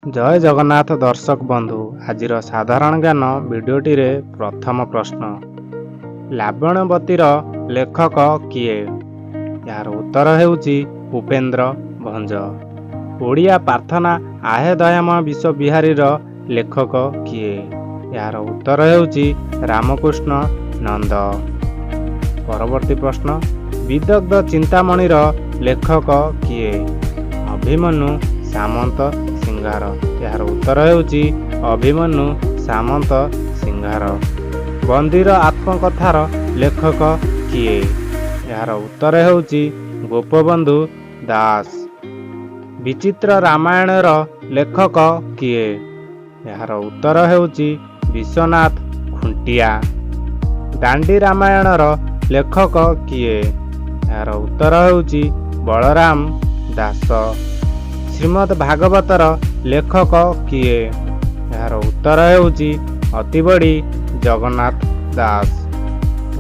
जय जगन्नाथ दर्शक बंधु आज साधारण ज्ञान भिडियोटी रे प्रथम प्रश्न लावण्यवतीर लेखक किए। यार उत्तर हेउची उपेन्द्र भंज। ओडिया प्रार्थना आहे दयामय विश्व बिहारीर लेखक किए। यार उत्तर हेउची रामकृष्ण नंद। परवर्ती प्रश्न विदग्ध चिंतामणिर लेखक किए। अभिमन्यु सामंत सिंगार। यार उत्तर हेउची अभिमन्यु सामंत सिंगार। बंदीर आत्मकथार लेखक किए। यार उत्तर हेउची गोपबंधु दास। विचित्र रामायणर लेखक किए। यार उत्तर हेउची विश्वनाथ खुंटिया। दांडी रामायणर लेखक किए। यार उत्तर हेउची बलराम दास। श्रीमद् भागवतर लेखक किए। यार उत्तर हेउची अतिबड़ी जगन्नाथ दास।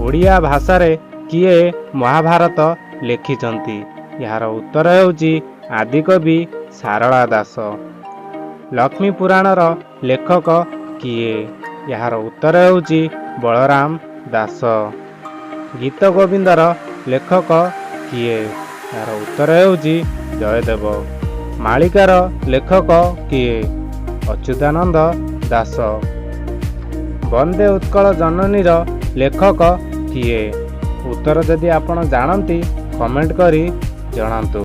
ओडिया भाषारे किए महाभारत लेखिछंती। यार उत्तर हेउची आदिकवि सारला दास। लक्ष्मी पुराणर लेखक किए। यार उत्तर हेउची बलराम दास। गीत गोविंदर लेखक किए। यार उत्तर हेउची जयदेव। मालिकार लेखक किए। अच्युतानंद दास। वंदे उत्कल जननीर लेखक किए। उत्तर जदि आपण जानती कमेंट करी जणांतु।